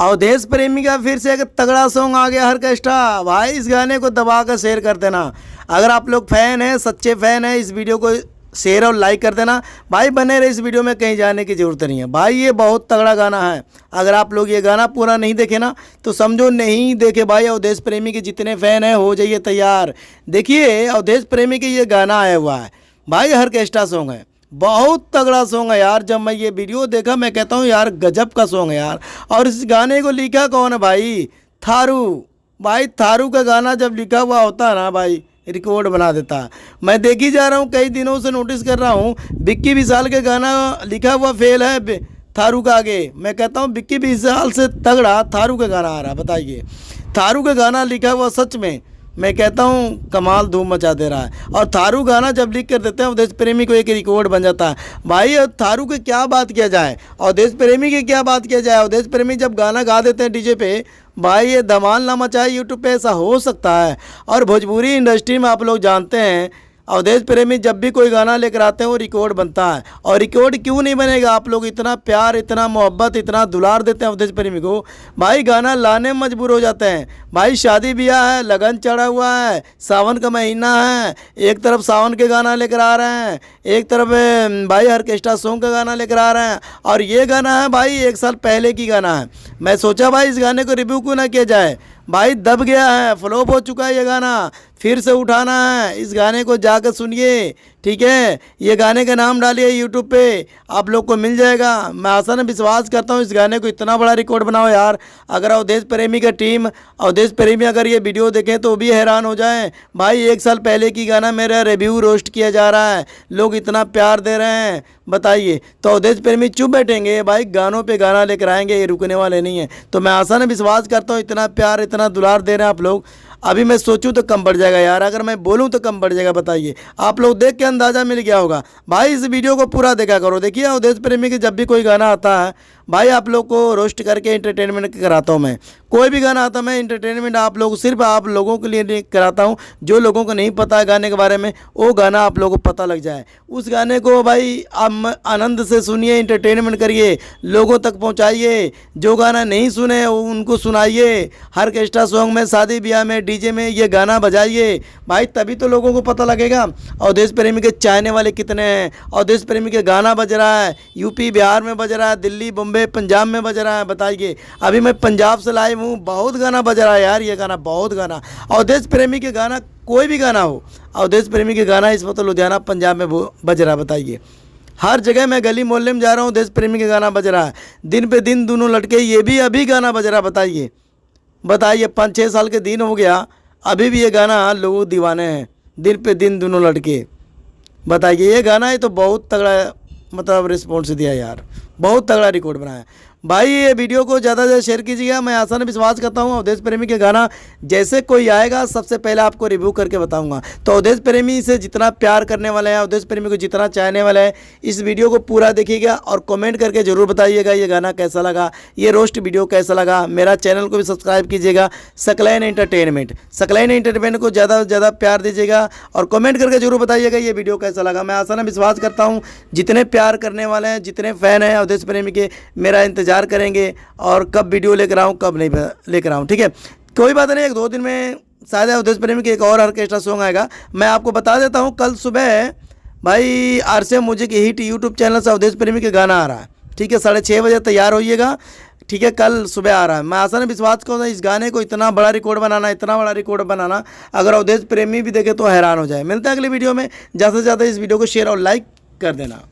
अवधेश प्रेमी का फिर से एक तगड़ा सॉन्ग आ गया ऑर्केस्ट्रा। भाई इस गाने को दबा कर शेयर कर देना। अगर आप लोग फैन हैं, सच्चे फैन हैं, इस वीडियो को शेयर और लाइक कर देना। भाई बने रहे इस वीडियो में, कहीं जाने की ज़रूरत नहीं है। भाई ये बहुत तगड़ा गाना है। अगर आप लोग ये गाना पूरा नहीं देखे ना तो समझो नहीं देखे। भाई अवधेश प्रेमी के जितने फ़ैन हैं हो जाइए तैयार। देखिए अवधेश प्रेमी के ये गाना आया हुआ है भाई, ऑर्केस्ट्रा सॉन्ग है, बहुत तगड़ा सॉन्ग है यार। जब मैं ये वीडियो देखा मैं कहता हूँ यार गजब का सॉन्ग है यार। और इस गाने को लिखा कौन है भाई? थारू। भाई थारू का गाना जब लिखा हुआ होता है ना भाई, रिकॉर्ड बना देता है। मैं देखी जा रहा हूँ, कई दिनों से नोटिस कर रहा हूँ, विक्की विशाल के गाना लिखा हुआ फेल है थारू का आगे। मैं कहता हूँ विक्की विशाल से तगड़ा थारू का गाना आ रहा है। बताइए, थारू का गाना लिखा हुआ सच में मैं कहता हूँ कमाल धूम मचा दे रहा है। और थारू गाना जब लिख कर देते हैं अवधेश प्रेमी को, एक रिकॉर्ड बन जाता है। भाई थारू की क्या बात किया जाए, अवधेश प्रेमी की क्या बात किया जाए। अवधेश प्रेमी जब गाना गा देते हैं डीजे पे, भाई ये धमाल ना मचाए यूट्यूब पे, ऐसा हो सकता है। और भोजपुरी इंडस्ट्री में आप लोग जानते हैं अवधेश प्रेमी जब भी कोई गाना लेकर आते हैं वो रिकॉर्ड बनता है। और रिकॉर्ड क्यों नहीं बनेगा? आप लोग इतना प्यार, इतना मोहब्बत, इतना दुलार देते हैं अवधेश प्रेमी को, भाई गाना लाने में मजबूर हो जाते हैं। भाई शादी ब्याह है, लगन चढ़ा हुआ है, सावन का महीना है, एक तरफ सावन के गाना लेकर आ रहे हैं, एक तरफ भाई ऑर्केस्ट्रा सॉन्ग का गाना लेकर आ रहे हैं। और ये गाना है भाई 1 साल पहले की गाना है। मैं सोचा भाई इस गाने को रिव्यू क्यों ना किया जाए। भाई दब गया है, फ्लॉप हो चुका है ये गाना, फिर से उठाना है। इस गाने को जाकर सुनिए, ठीक है। ये गाने का नाम डालिए यूट्यूब पे, आप लोग को मिल जाएगा। मैं आसान विश्वास करता हूँ इस गाने को इतना बड़ा रिकॉर्ड बनाओ यार। अगर अवधेश प्रेमी का टीम, अवधेश प्रेमी अगर ये वीडियो देखें तो भी हैरान हो जाएं। भाई 1 साल पहले की गाना मेरा रिव्यू रोस्ट किया जा रहा है, लोग इतना प्यार दे रहे हैं। बताइए, तो अवधेश प्रेमी चुप बैठेंगे? भाई गानों पे गाना लेकर आएंगे, ये रुकने वाले नहीं हैं। तो मैं आसान विश्वास करता हूँ इतना प्यार, इतना दुलार दे रहे हैं आप लोग, अभी मैं सोचूं तो कम बढ़ जाएगा यार, अगर मैं बोलूं तो कम बढ़ जाएगा। बताइए, आप लोग देख के अंदाज़ा मिल गया होगा। भाई इस वीडियो को पूरा देखा करो। देखिए अवधेश प्रेमी की जब भी कोई गाना आता है भाई आप लोग को रोस्ट करके एंटरटेनमेंट कराता हूँ मैं। कोई भी गाना आता मैं एंटरटेनमेंट आप लोग, सिर्फ आप लोगों के लिए नहीं कराता हूँ। जो लोगों को नहीं पता है गाने के बारे में, वो गाना आप लोगों को पता लग जाए। उस गाने को भाई आप आनंद से सुनिए, एंटरटेनमेंट करिए, लोगों तक पहुँचाइए। जो गाना नहीं सुने उनको सुनाइए। ऑर्केस्ट्रा सॉन्ग में, शादी ब्याह में, डीजे में ये गाना बजाइए भाई, तभी तो लोगों को पता लगेगा अवधेश प्रेमी के चाहने वाले कितने हैं। अवधेश प्रेमी के गाना बज रहा है यूपी बिहार में बज रहा है, दिल्ली बम्बे पंजाब में बज रहा है। बताइए, अभी मैं पंजाब से लाइव हूँ, बहुत गाना बज रहा है यार। ये गाना बहुत गाना, अवधेश प्रेमी के गाना, कोई भी गाना हो, अवधेश प्रेमी के गाना इस वक्त लुधियाना पंजाब में बज रहा है। बताइए, हर जगह मैं गली मोहल्ले में जा रहा हूँ, अवधेश प्रेमी के गाना बज रहा है। दिन पे दिन दोनों लड़के, ये भी अभी गाना बज रहा है। बताइए 5-6 साल के दिन हो गया, अभी भी ये गाना लोग दीवाने हैं, दिन पे दिन दोनों लड़के। बताइए, ये गाना है तो बहुत तगड़ा मतलब रिस्पॉन्स दिया यार, बहुत तगड़ा रिकॉर्ड बनाया भाई। ये वीडियो को ज़्यादा से ज़्यादा शेयर कीजिएगा। मैं आसान विश्वास करता हूँ अवधेश प्रेमी के गाना जैसे कोई आएगा सबसे पहले आपको रिव्यू करके बताऊंगा। तो अवधेश प्रेमी से जितना प्यार करने वाले हैं, अवधेश प्रेमी को जितना चाहने वाला है, इस वीडियो को पूरा देखिएगा और कमेंट करके ज़रूर बताइएगा ये गाना कैसा लगा, ये रोस्ट वीडियो कैसा लगा। मेरा चैनल को भी सब्सक्राइब कीजिएगा, सकलैन एंटरटेनमेंट को ज़्यादा से ज़्यादा प्यार दीजिएगा और कमेंट करके जरूर बताइएगा ये वीडियो कैसा लगा। मैं आसान विश्वास करता हूँ जितने प्यार करने वाले हैं, जितने फ़ैन हैं अवधेश प्रेमी के, मेरा इंतजार करेंगे और कब वीडियो लेकर आऊँ कब नहीं लेकर आऊँ। ठीक है, कोई बात नहीं, 1-2 दिन में शायद अवधेश प्रेमी की एक और ऑर्केस्ट्रा सॉन्ग आएगा। मैं आपको बता देता हूँ, कल सुबह भाई RCM music hit YouTube channel से अवधेश प्रेमी के गाना आ रहा है। ठीक है, 6:30 बजे तैयार होइएगा। ठीक है, कल सुबह आ रहा है। मैं आसान विश्वास करूँगा इस गाने को इतना बड़ा रिकॉर्ड बनाना, इतना बड़ा रिकॉर्ड बनाना, अगर अवधेश प्रेमी भी देखे तो हैरान हो जाए। मिलता है अगली वीडियो में। ज़्यादा से ज़्यादा इस वीडियो को शेयर और लाइक कर देना।